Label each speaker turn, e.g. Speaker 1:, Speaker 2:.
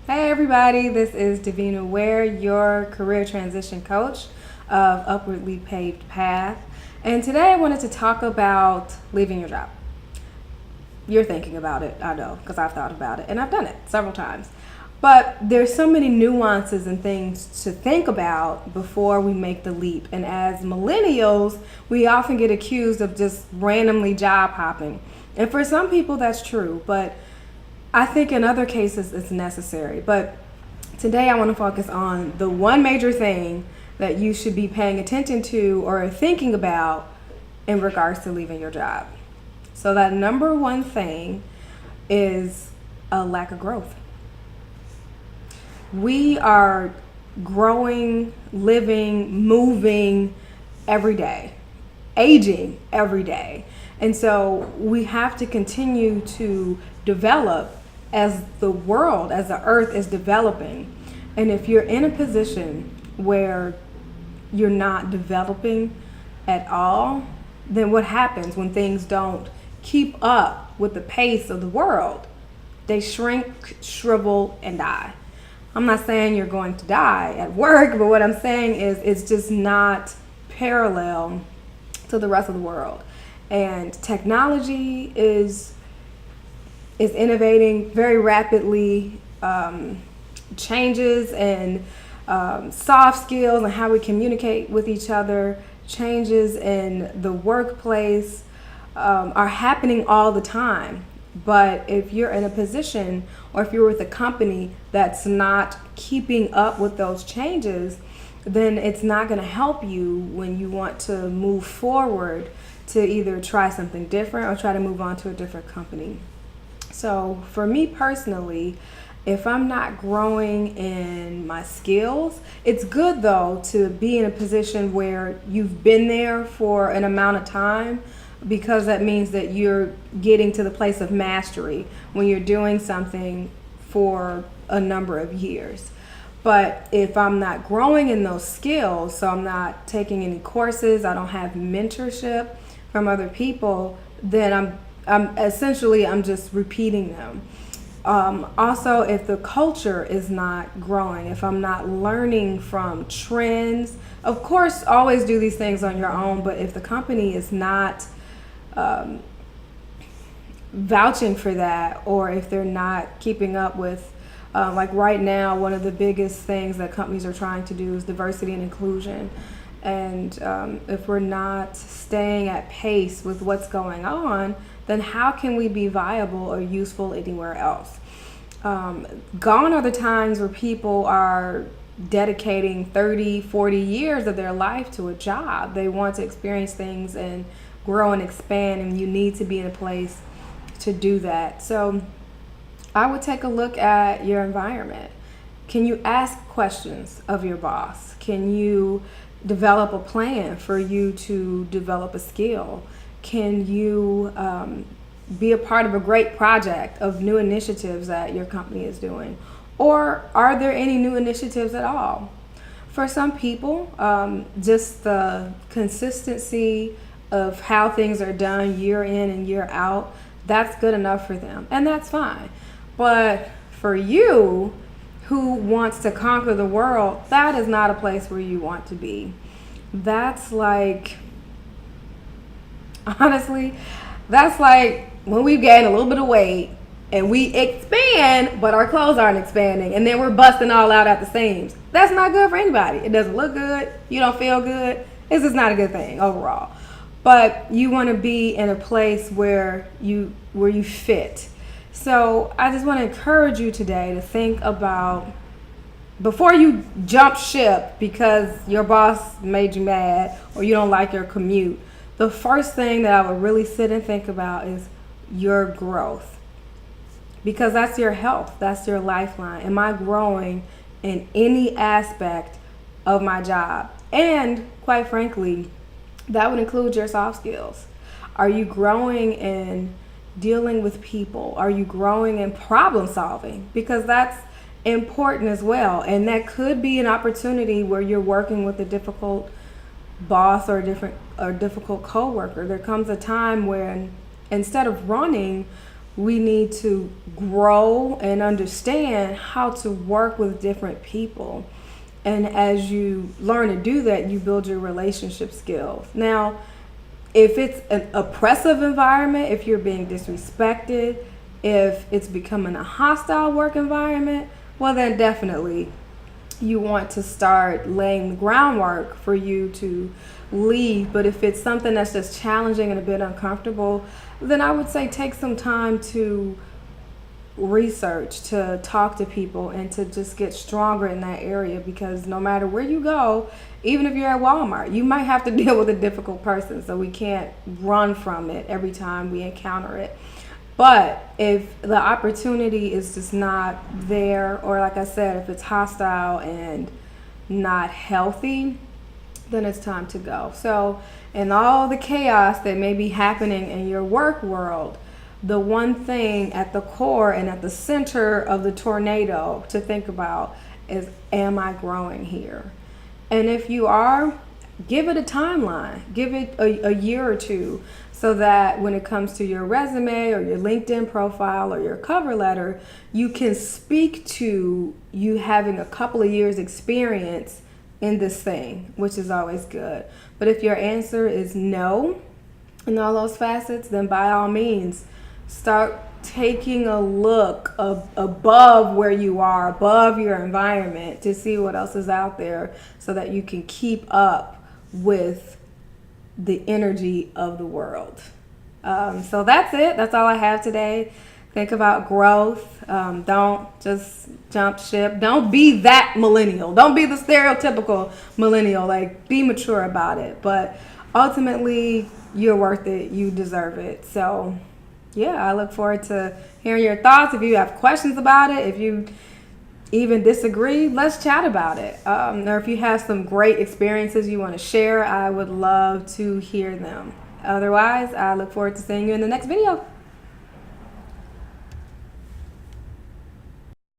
Speaker 1: Hey everybody, this is Davina Ware, your career transition coach of Upwardly Paved Path. And today I wanted to talk about leaving your job. You're thinking about it, I know, because I've thought about it and I've done it several times. But there's so many nuances and things to think about before we make the leap. And as millennials, we often get accused of just randomly job hopping. And for some people, that's true. But I think in other cases it's necessary. But today I want to focus on the one major thing that you should be paying attention to or thinking about in regards to leaving your job. So that number one thing is a lack of growth. We are growing, living, moving every day, aging every day. And so we have to continue to develop as the world, as the earth is developing. And if you're in a position where you're not developing at all, then what happens when things don't keep up with the pace of the world? They shrink, shrivel, and die. I'm not saying you're going to die at work, but what I'm saying is it's just not parallel to the rest of the world. And technology is innovating very rapidly, changes and soft skills and how we communicate with each other, changes in the workplace are happening all the time. But if you're in a position or if you're with a company that's not keeping up with those changes, then it's not going to help you when you want to move forward to either try something different or try to move on to a different company. So for me personally, if I'm not growing in my skills, it's good though to be in a position where you've been there for an amount of time, because that means that you're getting to the place of mastery when you're doing something for a number of years. But if I'm not growing in those skills, so I'm not taking any courses, I don't have mentorship from other people, then I'm just repeating them. Also, if the culture is not growing, if I'm not learning from trends, of course, always do these things on your own, but if the company is not vouching for that, or if they're not keeping up with, like right now, one of the biggest things that companies are trying to do is diversity and inclusion. And if we're not staying at pace with what's going on, then how can we be viable or useful anywhere else? Gone are the times where people are dedicating 30, 40 years of their life to a job. They want to experience things and grow and expand, and you need to be in a place to do that. So I would take a look at your environment. Can you ask questions of your boss? Can you develop a plan for you to develop a skill? Can you be a part of a great project of new initiatives that your company is doing? Or are there any new initiatives at all? For some people, just the consistency of how things are done year in and year out, that's good enough for them, and that's fine. But for you, who wants to conquer the world, that is not a place where you want to be. That's like, honestly, that's like when we gain a little bit of weight and we expand, but our clothes aren't expanding, and then we're busting all out at the seams. That's not good for anybody. It doesn't look good. You don't feel good. It's just not a good thing overall. But you want to be in a place where you fit. So I just want to encourage you today to think about, before you jump ship because your boss made you mad or you don't like your commute, the first thing that I would really sit and think about is your growth. Because that's your health, that's your lifeline. Am I growing in any aspect of my job? And quite frankly, that would include your soft skills. Are you growing in dealing with people? Are you growing in problem solving? Because that's important as well. And that could be an opportunity where you're working with a difficult boss or a difficult coworker. There comes a time when instead of running we need to grow and understand how to work with different people. And as you learn to do that, you build your relationship skills. Now, if it's an oppressive environment, if you're being disrespected, if it's becoming a hostile work environment, well, then definitely you want to start laying the groundwork for you to leave. But if it's something that's just challenging and a bit uncomfortable, then I would say take some time to research, to talk to people, and to just get stronger in that area, because no matter where you go, even if you're at Walmart, you might have to deal with a difficult person. So we can't run from it every time we encounter it. But if the opportunity is just not there, or like I said, if it's hostile and not healthy, then it's time to go. So in all the chaos that may be happening in your work world, the one thing at the core and at the center of the tornado to think about is, am I growing here? And if you are, give it a timeline, give it a year or two, so that when it comes to your resume or your LinkedIn profile or your cover letter, you can speak to you having a couple of years experience in this thing, which is always good. But if your answer is no in all those facets, then by all means, start taking a look above where you are, above your environment, to see what else is out there, so that you can keep up with the energy of the world. So that's it. That's all I have today. Think about growth. Don't just jump ship. Don't be that millennial. Don't be the stereotypical millennial. Like, be mature about it. But ultimately, you're worth it. You deserve it. So yeah, I look forward to hearing your thoughts. If you have questions about it, if you even disagree, let's chat about it. Or if you have some great experiences you want to share, I would love to hear them. Otherwise, I look forward to seeing you in the next video.